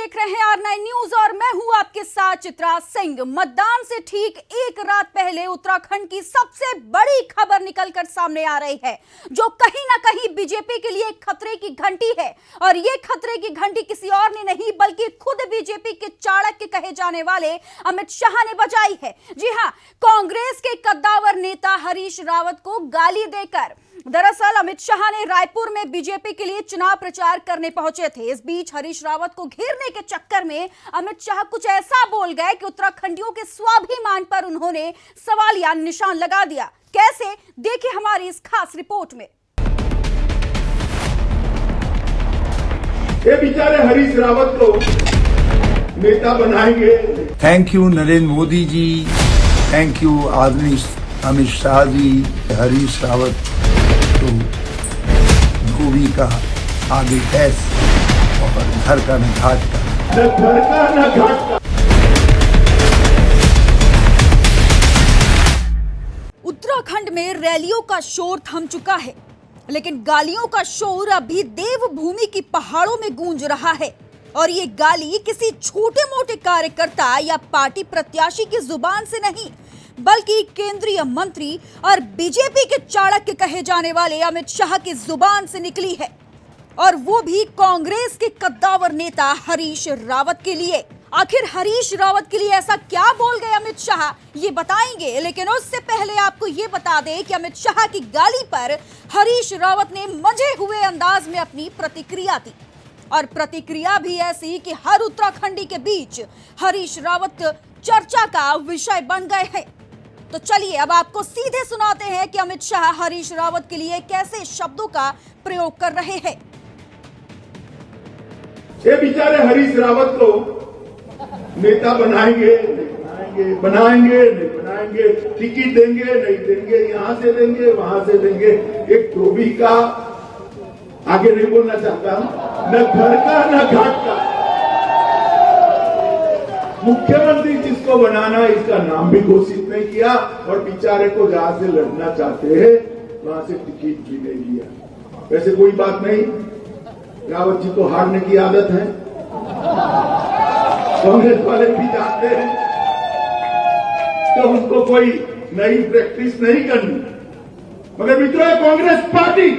देख रहे हैं R9 न्यूज और मैं हूं आपके साथ चित्रा सिंह। मतदान से ठीक एक रात पहले उत्तराखंड की सबसे बड़ी खबर निकलकर सामने आ रही है, जो कहीं ना कहीं बीजेपी के लिए खतरे की घंटी है। और ये खतरे की घंटी किसी और ने नहीं बल्कि खुद बीजेपी के चाणक्य कहे जाने वाले अमित शाह ने बजाई है। जी हां, कांग्रेस के कद्दावर नेता हरीश रावत को गाली देकर दरअसल अमित शाह ने रायपुर में बीजेपी के लिए चुनाव प्रचार करने पहुंचे थे। इस बीच हरीश रावत को घेरने के चक्कर में अमित शाह कुछ ऐसा बोल गए कि उत्तराखंडियों के स्वाभिमान पर उन्होंने सवालिया निशान लगा दिया। कैसे, देखिए हमारी इस खास रिपोर्ट में। ये बेचारे हरीश रावत को नेता बनाएंगे। Thank you Narendra Modi ji, thank you आदरणीय अमित शाह जी। हरीश रावत तो धोबी का आगे गैस और घर का न घाट का, न घर का न घाट का। उत्तराखंड में रैलियों का शोर थम चुका है, लेकिन गालियों का शोर अभी देवभूमि की पहाड़ों में गूंज रहा है। और ये गाली किसी छोटे मोटे कार्यकर्ता या पार्टी प्रत्याशी की जुबान से नहीं, बल्कि केंद्रीय मंत्री और बीजेपी के चाणक्य कहे जाने वाले अमित शाह की जुबान से निकली है। और वो भी कांग्रेस के कद्दावर नेता हरीश रावत के लिए। आखिर हरीश रावत के लिए ऐसा क्या बोल गए अमित शाह, ये बताएंगे। लेकिन उससे पहले आपको ये बता दें कि अमित शाह की गाली पर हरीश रावत ने मजे हुए अंदाज में अपनी प्रतिक्रिया दी। और प्रतिक्रिया भी ऐसी कि हर उत्तराखंडी के बीच हरीश रावत चर्चा का विषय बन गए हैं। तो चलिए अब आपको सीधे सुनाते हैं कि अमित शाह हरीश रावत के लिए कैसे शब्दों का प्रयोग कर रहे हैं। ये बेचारे हरीश रावत को नेता बनाएंगे, नहीं बनाएंगे, टिकट देंगे, नहीं देंगे, यहां से देंगे, वहां से देंगे। एक धोबी का आगे नहीं बोलना चाहता, न घर का न घाट का। मुख्यमंत्री जिसको बनाना इसका नाम भी घोषित नहीं किया और बेचारे को जहां से लड़ना चाहते हैं वहां से टिकट भी नहीं दिया। वैसे कोई बात नहीं, रावत जी को हारने की आदत है, कांग्रेस वाले भी जानते हैं, तो उनको कोई नई प्रैक्टिस नहीं करनी। मगर मित्रों, कांग्रेस पार्टी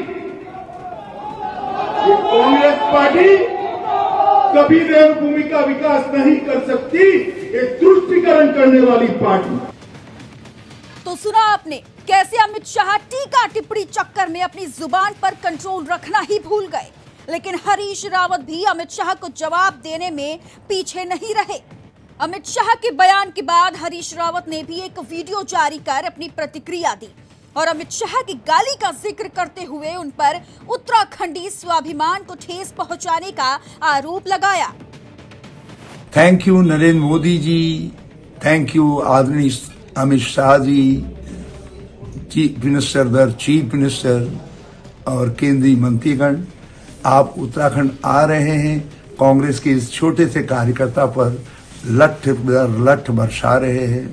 कभी देवभूमि का विकास नहीं कर सकती, एक तुष्टीकरण करने वाली पार्टी। तो सुना आपने कैसे अमित शाह टीका टिप्पणी चक्कर में अपनी जुबान पर कंट्रोल रखना ही भूल गए। लेकिन हरीश रावत भी अमित शाह को जवाब देने में पीछे नहीं रहे। अमित शाह के बयान के बाद हरीश रावत ने भी एक वीडियो जारी कर अपनी प्रतिक्रिया दी और अमित शाह की गाली का जिक्र करते हुए उन पर उत्तराखंडी स्वाभिमान को ठेस पहुंचाने का आरोप लगाया। Thank you Narendra Modi ji, thank you आदरणीय अमित शाह जी, चीफ मिनिस्टर और केंद्रीय मंत्रीगण। आप उत्तराखंड आ रहे हैं, कांग्रेस के इस छोटे से कार्यकर्ता पर लठ बरसा रहे हैं।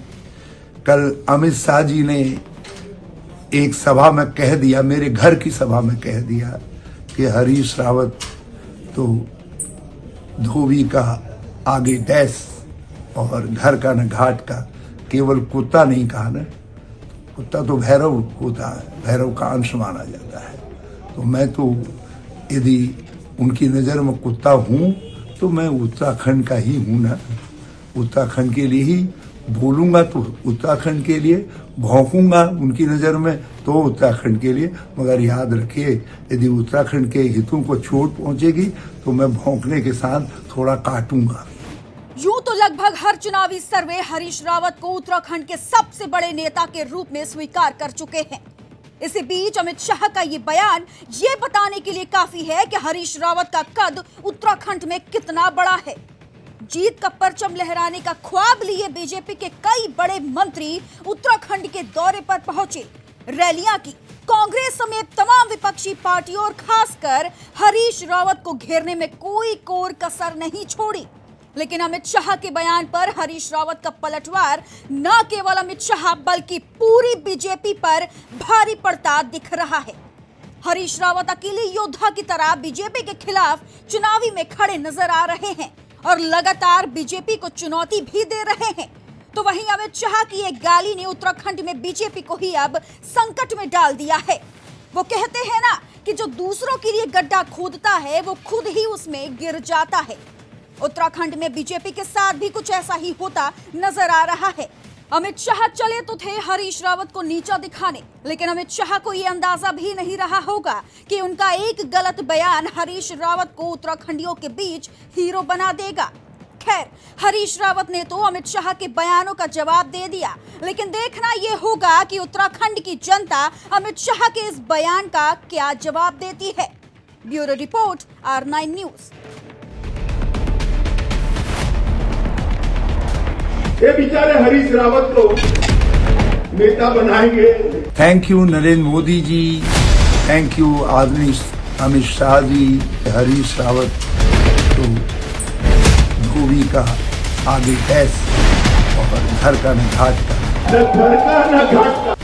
कल अमित शाह जी ने एक सभा में कह दिया, मेरे घर की सभा में कह दिया कि हरीश रावत तो धोबी का आगे डैश और घर का न घाट का। केवल कुत्ता नहीं कहा ना, कुत्ता तो भैरव होता है, भैरव का अंश माना जाता है। तो मैं तो यदि उनकी नज़र में कुत्ता हूँ तो मैं उत्तराखंड का ही हूँ ना। उत्तराखंड के लिए ही बोलूंगा तो उत्तराखंड के लिए, भौंकूंगा उनकी नज़र में तो उत्तराखंड के लिए। मगर याद रखिए, यदि उत्तराखंड के हितों को चोट पहुंचेगी तो मैं भौंकने के साथ थोड़ा काटूंगा। यूं तो लगभग हर चुनावी सर्वे हरीश रावत को उत्तराखंड के सबसे बड़े नेता के रूप में स्वीकार कर चुके हैं। इसी बीच अमित शाह का ये बयान ये बताने के लिए काफी है कि हरीश रावत का कद उत्तराखंड में कितना बड़ा है। जीत का परचम लहराने का ख्वाब लिए बीजेपी के कई बड़े मंत्री उत्तराखंड के दौरे पर पहुंचे, रैलियां की। कांग्रेस समेत तमाम विपक्षी पार्टियों और खासकर हरीश रावत को घेरने में कोई कोर कसर नहीं छोड़ी। लेकिन अमित शाह के बयान पर हरीश रावत का पलटवार न केवल अमित शाह बल्कि पूरी बीजेपी पर भारी पड़ता दिख रहा है। हरीश रावत अकेले योद्धा की तरह बीजेपी के खिलाफ चुनावी में खड़े नजर आ रहे हैं और लगातार बीजेपी को चुनौती भी दे रहे हैं। तो वहीं अमित शाह की एक गाली ने उत्तराखंड में बीजेपी को ही अब संकट में डाल दिया है। वो कहते हैं ना कि जो दूसरों के लिए गड्ढा खोदता है वो खुद ही उसमें गिर जाता है। उत्तराखंड में बीजेपी के साथ भी कुछ ऐसा ही होता नजर आ रहा है। अमित शाह चले तो थे हरीश रावत को नीचा दिखाने, लेकिन अमित शाह को यह अंदाजा भी नहीं रहा होगा कि उनका एक गलत बयान हरीश रावत को उत्तराखंडियों के बीच हीरो बना देगा। खैर, हरीश रावत ने तो अमित शाह के बयानों का जवाब दे दिया, लेकिन देखना यह होगा कि उत्तराखंड की जनता अमित शाह के इस बयान का क्या जवाब देती है। Bureau report, R9 news. ये बेचारे हरीश रावत को नेता बनाएंगे। Thank you Narendra Modi ji, thank you आदरणीय अमित शाह जी। हरीश रावत तो धोबी का आगे गैस और घर का न घाट का। न घर का न घाट का।